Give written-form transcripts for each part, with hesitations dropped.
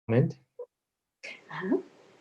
comment Uh-huh.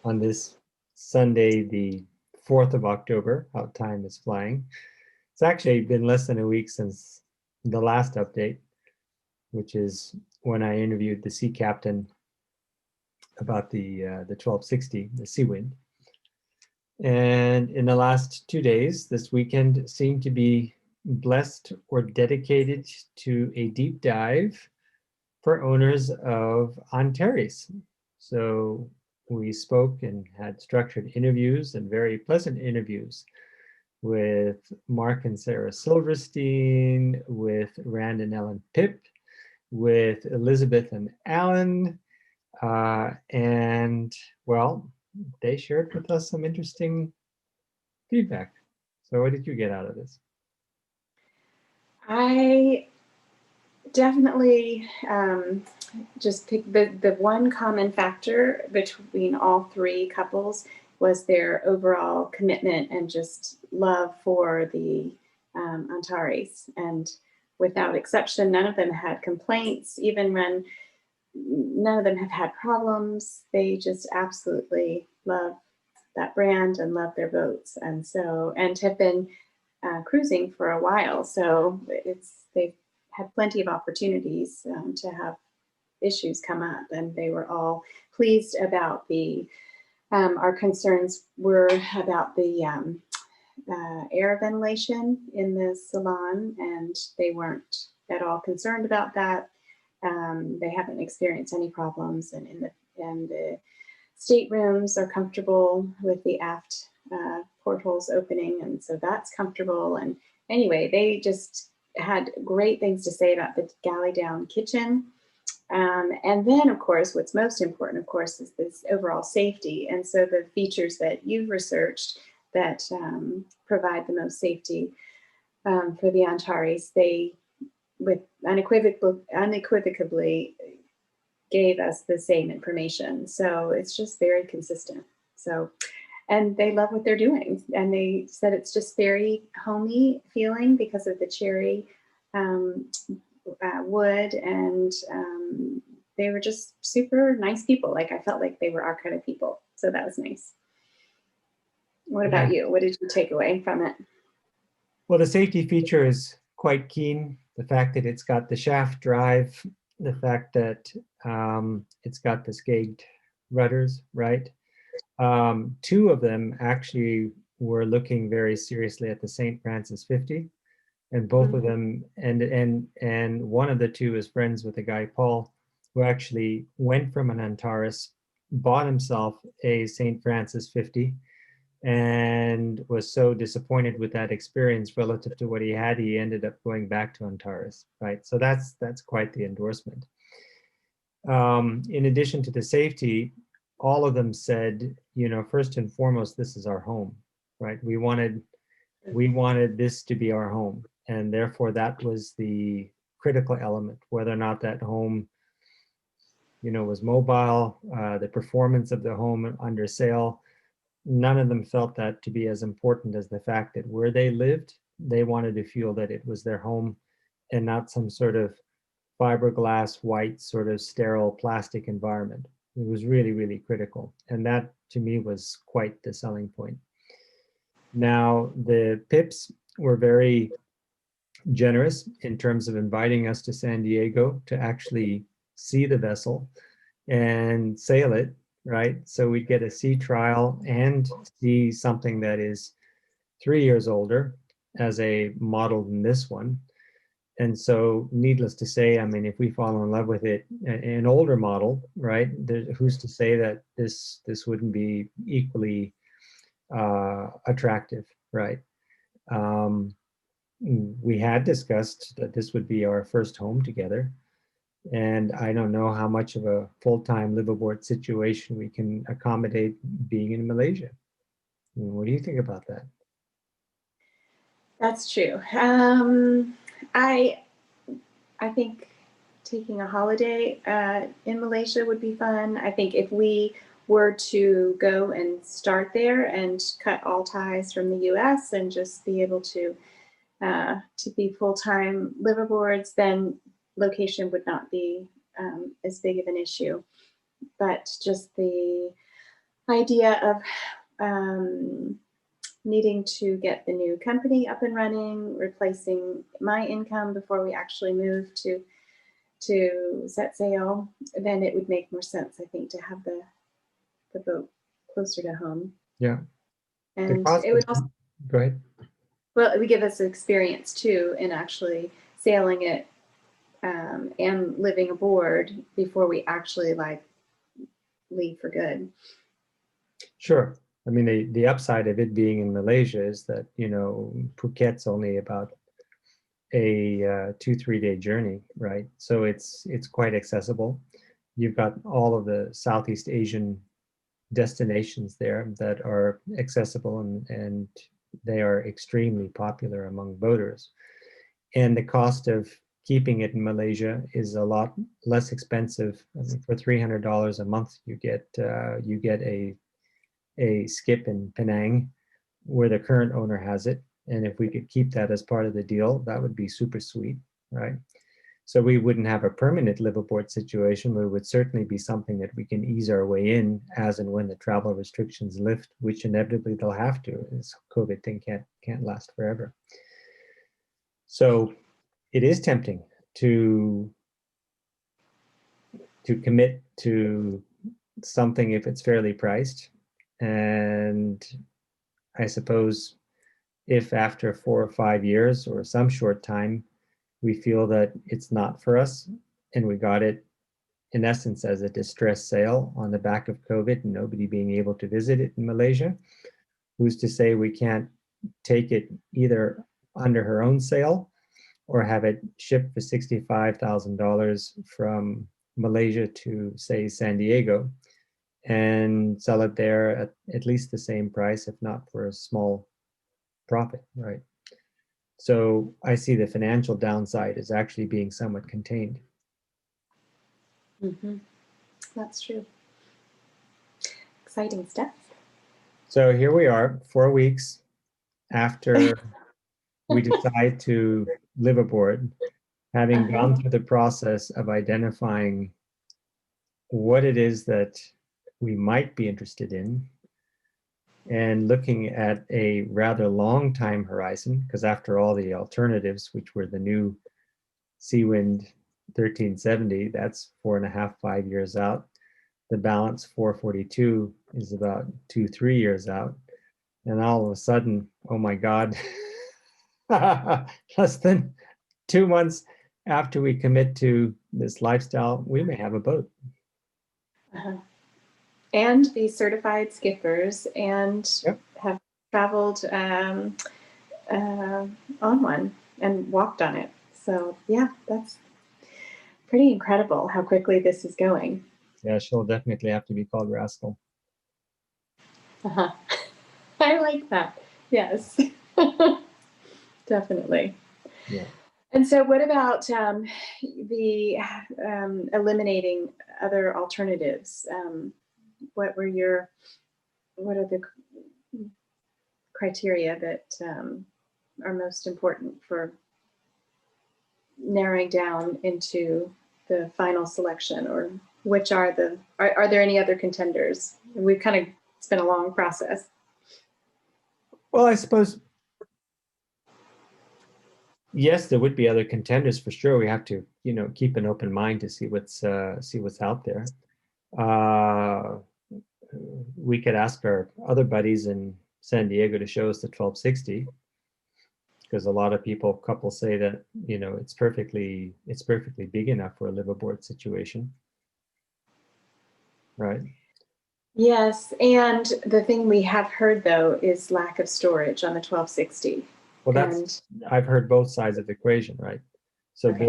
on this Sunday, the 4th of October, how time is flying. It's actually been less than a week since the last update, which is when I interviewed the sea captain about the 1260, the sea wind. And in the last 2 days, this weekend seemed to be blessed or dedicated to a deep dive for owners of Antares. So we spoke and had structured interviews and very pleasant interviews with Mark and Sarah Silverstein, with Rand and Ellen Pipp, with Elizabeth and Alan, and well, they shared with us some interesting feedback. So what did you get out of this? I definitely just picked the one common factor between all three couples was their overall commitment and just love for the Antares. And without exception, none of them had complaints, even when none of them have had problems. They just absolutely love that brand and love their boats. And so, and have been cruising for a while. So they've had plenty of opportunities to have issues come up, and they were all pleased about the. Our concerns were about the air ventilation in the salon, and they weren't at all concerned about that. They haven't experienced any problems, and the staterooms are comfortable with the aft portholes opening, and so that's comfortable. And anyway, they just had great things to say about the galley down kitchen. And then, of course, what's most important, of course, is this overall safety. And so the features that you've researched that provide the most safety for the Antares, they with unequivocally gave us the same information. So it's just very consistent. So, and they love what they're doing. And they said it's just very homey feeling because of the cherry wood. And they were just super nice people. Like I felt like they were our kind of people. So that was nice. What Yeah. about you? What did you take away from it? Well, the safety feature is quite keen. The fact that it's got the shaft drive, the fact that it's got the scagged rudders, right? Two of them actually were looking very seriously at the St. Francis 50, and both of them, and one of the two is friends with a guy, Paul, who actually went from an Antares, bought himself a St. Francis 50, and was so disappointed with that experience relative to what he had, he ended up going back to Antares, right? So that's quite the endorsement. In addition to the safety, all of them said, first and foremost, this is our home, right? We wanted this to be our home, and therefore that was the critical element. Whether or not that home, was mobile, the performance of the home under sail, none of them felt that to be as important as the fact that where they lived, they wanted to feel that it was their home and not some sort of fiberglass, white, sort of sterile plastic environment. It was really, really critical. And that to me was quite the selling point. Now, the Pips were very generous in terms of inviting us to San Diego to actually see the vessel and sail it, right? So we'd get a sea trial and see something that is 3 years older as a model than this one. And so, needless to say, I mean, if we fall in love with it, an older model, right? Who's to say that this wouldn't be equally attractive, right? We had discussed that this would be our first home together, and I don't know how much of a full-time liveaboard situation we can accommodate being in Malaysia. What do you think about that? That's true. I think taking a holiday in Malaysia would be fun. I think if we were to go and start there and cut all ties from the U.S. and just be able to be full-time liveaboards, then location would not be as big of an issue. But just the idea of needing to get the new company up and running, replacing my income before we actually move to set sail, then it would make more sense, I think, to have the boat closer to home. Yeah. The And cost it would also, go ahead. well, it would give us experience too in actually sailing it and living aboard before we actually like leave for good. Sure. I mean, the upside of it being in Malaysia is that, Phuket's only about a 2-3 day journey, right? So it's quite accessible. You've got all of the Southeast Asian destinations there that are accessible, and they are extremely popular among boaters. And the cost of keeping it in Malaysia is a lot less expensive. I mean, for $300 a month, you get a skip in Penang, where the current owner has it. And if we could keep that as part of the deal, that would be super sweet, right? So we wouldn't have a permanent liveaboard situation, but it would certainly be something that we can ease our way in as and when the travel restrictions lift, which inevitably they'll have to. This COVID thing can't last forever. So it is tempting to commit to something if it's fairly priced. And I suppose if after 4 or 5 years or some short time, we feel that it's not for us and we got it in essence as a distress sale on the back of COVID and nobody being able to visit it in Malaysia, who's to say we can't take it either under her own sale or have it shipped for $65,000 from Malaysia to, say, San Diego, and sell it there at least the same price, if not for a small profit, right? So I see the financial downside as actually being somewhat contained. Mm-hmm. That's true. Exciting stuff. So here we are, 4 weeks after we decide to live aboard, having gone through the process of identifying what it is that we might be interested in and looking at a rather long time horizon, because after all, the alternatives, which were the new Seawind 1370, that's 4.5, 5 years out. The Balance 442 is about 2-3 years out. And all of a sudden, oh my God, less than 2 months after we commit to this lifestyle, we may have a boat. Uh-huh. And be certified skippers and have traveled on one and walked on it. So yeah, that's pretty incredible how quickly this is going. Yeah, she'll definitely have to be called Rascal. Uh-huh. I like that. Yes, definitely. Yeah. And so what about the eliminating other alternatives? What are the criteria that are most important for narrowing down into the final selection, or which are there any other contenders? We've kind of, it's been a long process. Well, I suppose, yes, there would be other contenders for sure. We have to, keep an open mind to see what's out there. We could ask our other buddies in San Diego to show us the 1260, because a lot of couples say that it's perfectly big enough for a liveaboard situation, right? Yes, and the thing we have heard though is lack of storage on the 1260. Well, I've heard both sides of the equation, right? So Okay.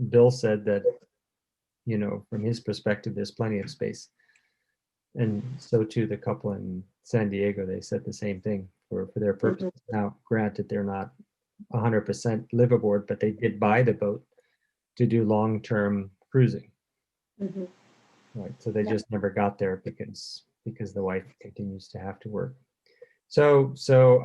Bill said that from his perspective there's plenty of space, and so too the couple in San Diego, they said the same thing for their purposes. Mm-hmm. Now, granted, they're not 100% liveaboard, but they did buy the boat to do long-term cruising. Mm-hmm. Right, so they just never got there because the wife continues to have to work. So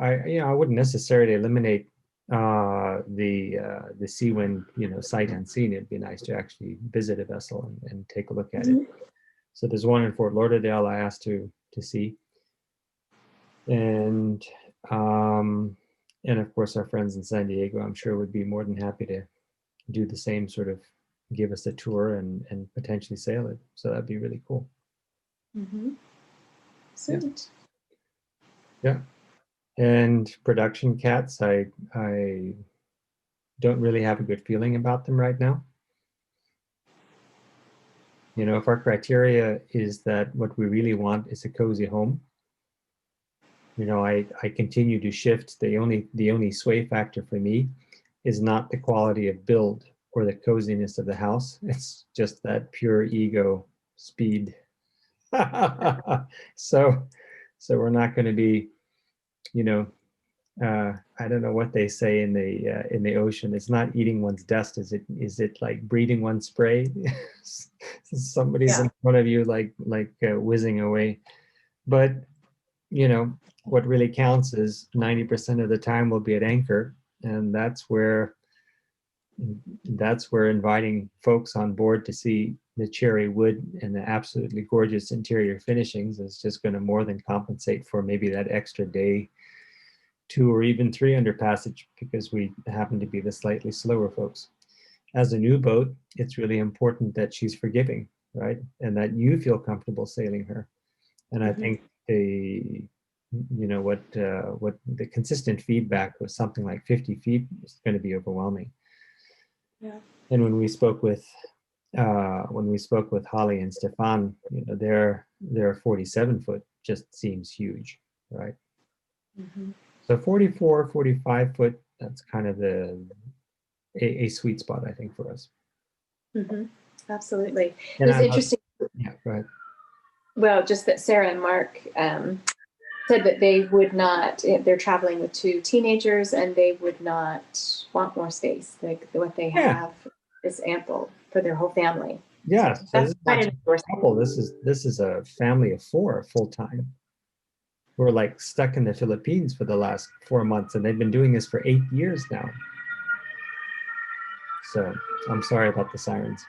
I wouldn't necessarily eliminate the Seawind sight unseen. It'd be nice to actually visit a vessel and take a look at it. So there's one in Fort Lauderdale I asked to see. And of course, our friends in San Diego, I'm sure, would be more than happy to do the same, sort of give us a tour and potentially sail it. So that'd be really cool. Sweet. Yeah. And production cats, I don't really have a good feeling about them right now. You know, if our criteria is that what we really want is a cozy home, you know, I continue to shift. The only sway factor for me is not the quality of build or the coziness of the house. It's just that pure ego speed. So we're not going to be, you know, I don't know what they say in the ocean. It's not eating one's dust. Is it like breathing one's spray? Somebody's in front of you, like whizzing away. But you know, what really counts is 90% of the time we'll be at anchor, and that's where inviting folks on board to see the cherry wood and the absolutely gorgeous interior finishings is just going to more than compensate for maybe that extra day, 2 or even 3 under passage, because we happen to be the slightly slower folks. As a new boat, it's really important that she's forgiving, right? And that you feel comfortable sailing her. And I think what the consistent feedback was something like 50 feet is going to be overwhelming. Yeah. And when we spoke with Holly and Stefan, you know, their 47 foot just seems huge, right? So 44, 45 foot, that's kind of a sweet spot, I think, for us. Absolutely. And It's interesting. Yeah, go ahead. Well, just that Sarah and Mark said that they would not, they're traveling with 2 teenagers and they would not want more space. Like what they have is ample for their whole family. Yeah, so that's this is not a couple. This is a family of 4 full time. We're like stuck in the Philippines for the last 4 months, and they've been doing this for 8 years now. So I'm sorry about the sirens.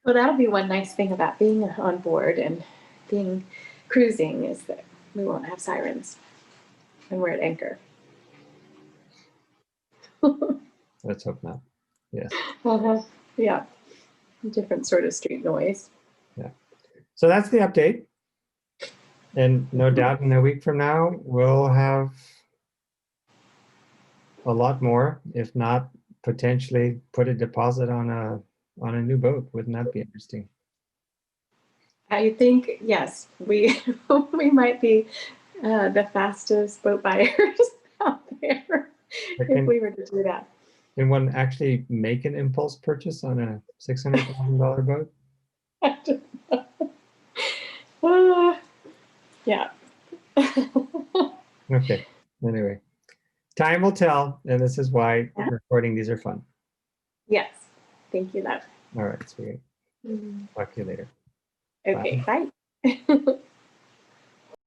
Well, that'll be one nice thing about being on board and being cruising is that we won't have sirens when we're at anchor. Let's hope not. Yes. Yeah. Different sort of street noise. Yeah. So that's the update. And no doubt in a week from now, we'll have a lot more, if not potentially put a deposit on a new boat. Wouldn't that be interesting? I think, yes, we might be the fastest boat buyers out there if we were to do that. Can one actually make an impulse purchase on a $600,000 boat? Yeah. Okay. Anyway, time will tell, and this is why recording these are fun. Yes. Thank you, love. All right, sweetie. Talk to you later. Okay, bye.